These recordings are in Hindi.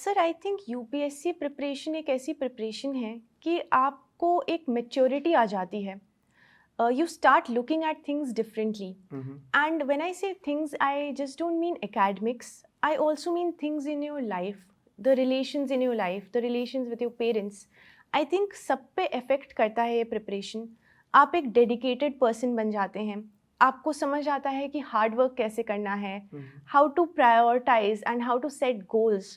Sir I think UPSC preparation एक ऐसी प्रिपरेशन है कि आपको एक मेच्योरिटी आ जाती है. You start looking at things differently. And when I say things, I just don't mean academics. I also mean things in your life, the relations in your life, the relations with your parents. I think सब पे affect करता है ये preparation. आप एक dedicated person बन जाते हैं. आपको समझ आता है कि hard work कैसे करना है, how to prioritize and how to set goals.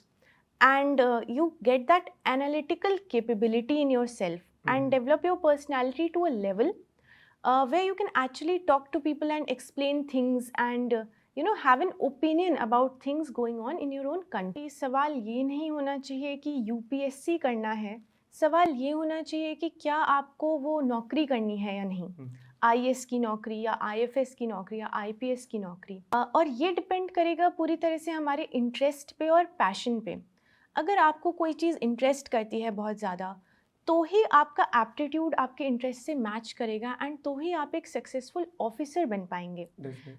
And you get that analytical capability in yourself and develop your personality to a level where you can actually talk to people and explain things and have an opinion about things going on in your own country. सवाल ये नहीं होना चाहिए कि यूपीएससी करना है, सवाल ये होना चाहिए कि क्या आपको वो नौकरी करनी है या नहीं, आईएएस की नौकरी या आईएफएस की नौकरी या आईपीएस की नौकरी. और ये डिपेंड करेगा पूरी तरह से हमारे इंटरेस्ट पे और पैशन पे. अगर आपको कोई चीज़ इंटरेस्ट करती है बहुत ज़्यादा तो ही आपका एप्टीट्यूड आपके इंटरेस्ट से मैच करेगा एंड तो ही आप एक सक्सेसफुल ऑफिसर बन पाएंगे.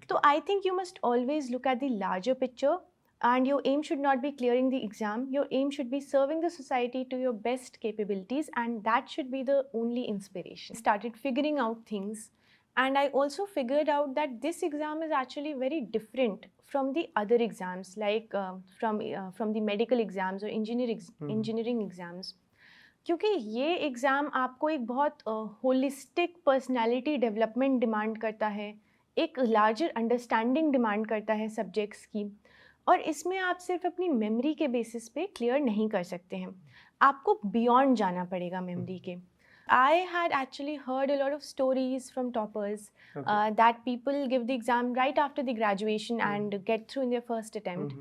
तो I think you must always look at the larger picture and your aim should not be clearing the exam. Your aim should be serving the society to your best capabilities, and that should be the only inspiration. Started figuring out things, and I also figured out that this exam is actually very different from the other exams, like from the medical exams or engineering exams. क्योंकि ये एग्ज़ाम आपको एक बहुत होलिस्टिक पर्सनालिटी डेवलपमेंट डिमांड करता है, एक लार्जर अंडरस्टैंडिंग डिमांड करता है सब्जेक्ट्स की, और इसमें आप सिर्फ अपनी मेमोरी के बेसिस पे क्लियर नहीं कर सकते हैं, आपको बियॉन्ड जाना पड़ेगा मेमोरी के. I had actually heard a lot of stories from toppers that people give the exam right after the graduation and get through in their first attempt.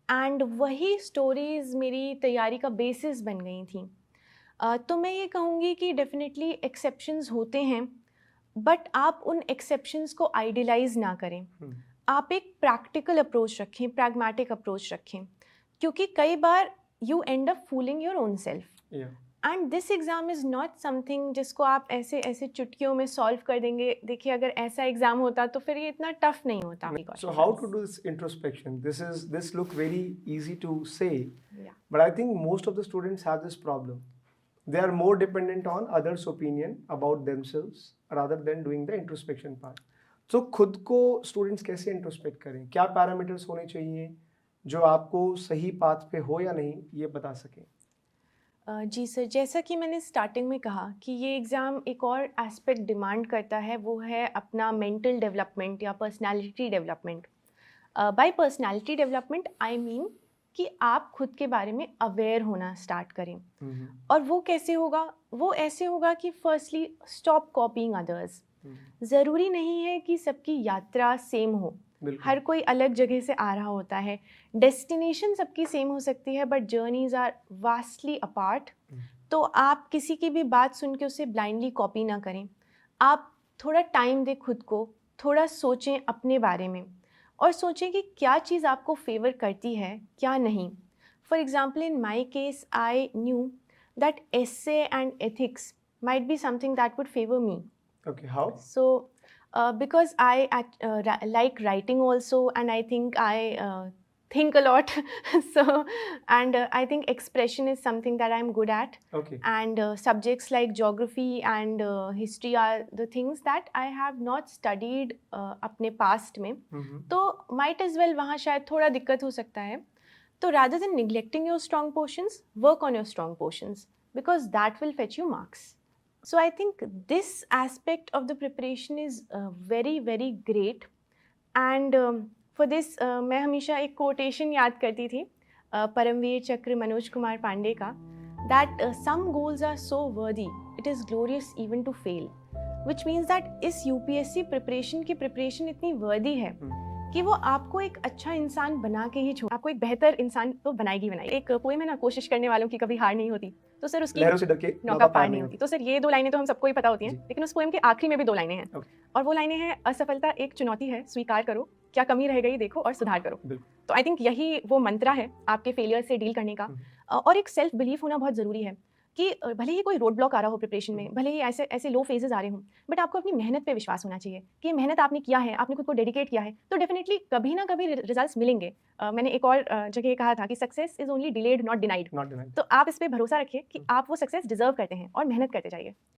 And वही stories मेरी तैयारी का बेसिस बन गई थी. तो मैं ये कहूँगी कि डेफिनेटली एक्सेप्शंस होते हैं, बट आप उन एक्सेप्शंस को आइडियलाइज ना करें. आप एक प्रैक्टिकल अप्रोच रखें, प्रैग्मेटिक अप्रोच रखें, क्योंकि कई बार you end up fooling your own self. And this exam is not something जिसको आप ऐसे ऐसे चुटकियों में सॉल्व कर देंगे. देखिए, अगर ऐसा एग्जाम होता तो फिर ये इतना टफ नहीं होता. So how to do this introspection? This look very easy to say, but I think most of the students have this problem. They are more dependent on others' opinion about themselves rather than doing the introspection part. So खुद को students कैसे introspect करें? क्या parameters होने चाहिए जो आपको सही path पे हो या नहीं ये बता सकें? जी सर, जैसा कि मैंने स्टार्टिंग में कहा कि ये एग्ज़ाम एक और एस्पेक्ट डिमांड करता है, वो है अपना मेंटल डेवलपमेंट या personality development. By personality development I mean कि आप खुद के बारे में अवेयर होना स्टार्ट करें. और वो कैसे होगा? वो ऐसे होगा कि फर्स्टली स्टॉप कॉपीइंग अदर्स. ज़रूरी नहीं है कि सबकी यात्रा सेम हो, हर कोई अलग जगह से आ रहा होता है. डेस्टिनेशन सबकी सेम हो सकती है, but journeys are vastly apart. तो आप किसी की भी बात सुन के उसे ब्लाइंडली कॉपी ना करें. आप थोड़ा टाइम दें खुद को, थोड़ा सोचें अपने बारे में और सोचें कि क्या चीज़ आपको फेवर करती है, क्या नहीं. For example, in my case I knew that essay and ethics might be something that would favor me. Okay, how? So because I like writing also, and I think I think a lot. So and I think expression is something that I'm good at. Okay. And subjects like geography and history are the things that I have not studied अपने past में. तो might as well वहाँ शायद थोड़ा दिक्कत हो सकता है. तो rather than neglecting your strong portions, work on your strong portions, because that will fetch you marks. So I think this aspect of the preparation is very very great. And for this मैं हमेशा एक quotation याद करती थी परमवीर चक्र मनोज कुमार पांडे का, that some goals are so worthy it is glorious even to fail, which means that इस UPSC preparation की preparation इतनी worthy है कि वो आपको एक अच्छा इंसान बना के ही छोड़, आपको एक बेहतर इंसान तो बनाएगी. एक पोएम है ना, कोशिश करने वालों की कभी हार नहीं होती. तो सर उसकी लहरों से डर के नौका पार नहीं होती. तो सर ये 2 लाइनें तो हम सबको ही पता होती हैं, लेकिन उस पोएम के आखिरी में भी 2 लाइनें हैं. और वो लाइनें हैं, असफलता एक चुनौती है, स्वीकार करो, क्या कमी रह गई देखो और सुधार करो. तो आई थिंक यही वो मंत्रा है आपके फेलियर से डील करने का. और एक सेल्फ बिलीफ होना बहुत ज़रूरी है. कि भले ही कोई रोड ब्लॉक आ रहा हो प्रिपरेशन में, भले ही ऐसे ऐसे लो फेजेस आ रहे हों, बट आपको अपनी मेहनत पे विश्वास होना चाहिए कि ये मेहनत आपने किया है, आपने खुद को डेडिकेट किया है, तो डेफिनेटली कभी ना कभी रिजल्ट्स मिलेंगे। मैंने एक और जगह कहा था कि success is only delayed not denied. तो आप इस पे भरोसा रखिए कि आप वो सक्सेस डिजर्व करते हैं और मेहनत करते जाइए।